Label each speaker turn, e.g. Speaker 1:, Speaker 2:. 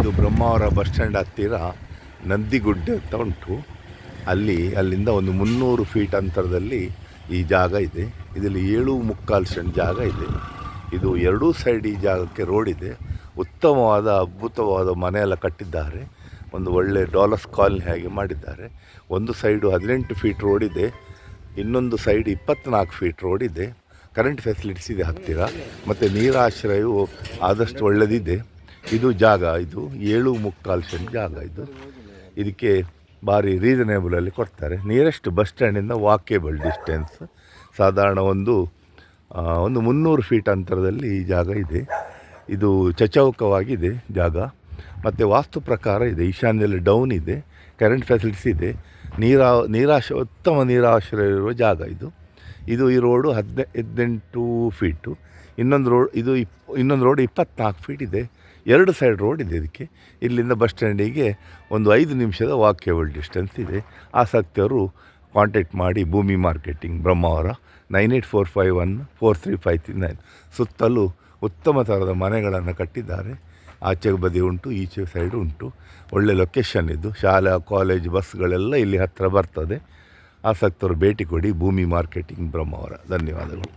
Speaker 1: ಇದು Brahmavar bus stand ಹತ್ತಿರ ನಂದಿಗುಡ್ಡೆ ಅಂತ ಉಂಟು. ಅಲ್ಲಿಂದ ಒಂದು 300 ಫೀಟ್ ಅಂತರದಲ್ಲಿ ಈ ಜಾಗ ಇದೆ. ಇದರಲ್ಲಿ 7.25 ಸೆಂಟ್ ಜಾಗ ಇದೆ. ಇದು ಎರಡೂ ಸೈಡ್ ಈ ಜಾಗಕ್ಕೆ ರೋಡ್ ಇದೆ. ಉತ್ತಮವಾದ ಅದ್ಭುತವಾದ ಮನೆಯೆಲ್ಲ ಕಟ್ಟಿದ್ದಾರೆ. ಒಂದು ಒಳ್ಳೆ ಡಾಲರ್ಸ್ ಕಾಲನಿ ಹಾಗೆ ಮಾಡಿದ್ದಾರೆ. ಒಂದು ಸೈಡು 18 ಫೀಟ್ ರೋಡ್ ಇದೆ, ಇನ್ನೊಂದು ಸೈಡ್ 24 ಫೀಟ್ ರೋಡ್ ಇದೆ. ಕರೆಂಟ್ ಫೆಸಿಲಿಟೀಸ್ ಇದೆ ಹತ್ತಿರ, ಮತ್ತು ನೀರಾಶ್ರಯವು ಆದಷ್ಟು ಒಳ್ಳೆಯದಿದೆ. ಇದು ಜಾಗ, ಇದು 7.25 ಸೆಂಟ್ ಜಾಗ. ಇದಕ್ಕೆ ಭಾರಿ ರೀಸನೇಬಲಲ್ಲಿ ಕೊಡ್ತಾರೆ. ನಿಯರೆಸ್ಟ್ ಬಸ್ ಸ್ಟ್ಯಾಂಡಿಂದ ವಾಕೇಬಲ್ ಡಿಸ್ಟೆನ್ಸ್, ಸಾಧಾರಣ ಒಂದು 300 ಫೀಟ್ ಅಂತರದಲ್ಲಿ ಈ ಜಾಗ ಇದೆ. ಇದು ಚಚೌಕವಾಗಿದೆ ಜಾಗ, ಮತ್ತು ವಾಸ್ತು ಪ್ರಕಾರ ಇದೆ. ಈಶಾನ್ಯದಲ್ಲಿ ಡೌನ್ ಇದೆ, ಕರೆಂಟ್ ಫೆಸಿಲಿಟೀಸ್ ಇದೆ, ಉತ್ತಮ ನೀರಾಶ್ರಯ ಇರುವ ಜಾಗ ಇದು ಈ ರೋಡು 18 ಫೀಟು. ಇನ್ನೊಂದು ರೋಡ್ 24 ಫೀಟ್ ಇದೆ. ಎರಡು ಸೈಡ್ ರೋಡ್ ಇದೆ ಇದಕ್ಕೆ. ಇಲ್ಲಿಂದ ಬಸ್ ಸ್ಟ್ಯಾಂಡಿಗೆ ಒಂದು 5 ನಿಮಿಷದ ವಾಕೇಬಲ್ ಡಿಸ್ಟೆನ್ಸ್ ಇದೆ. ಆಸಕ್ತಿಯವರು ಕಾಂಟ್ಯಾಕ್ಟ್ ಮಾಡಿ. ಭೂಮಿ ಮಾರ್ಕೆಟಿಂಗ್, ಬ್ರಹ್ಮಾವರ, 9845143539. ಸುತ್ತಲೂ ಉತ್ತಮ ಥರದ ಮನೆಗಳನ್ನು ಕಟ್ಟಿದ್ದಾರೆ. ಆಚೆ ಬದಿ ಉಂಟು, ಈಚೆ ಸೈಡು ಉಂಟು. ಒಳ್ಳೆ ಲೊಕೇಶನ್ ಇದು. ಶಾಲಾ ಕಾಲೇಜ್ ಬಸ್ಗಳೆಲ್ಲ ಇಲ್ಲಿ ಹತ್ತಿರ ಬರ್ತದೆ. ಆಸಕ್ತರು ಭೇಟಿ ಕೊಡಿ. ಭೂಮಿ ಮಾರ್ಕೆಟಿಂಗ್, ಬ್ರಹ್ಮಾವರ. ಧನ್ಯವಾದಗಳು.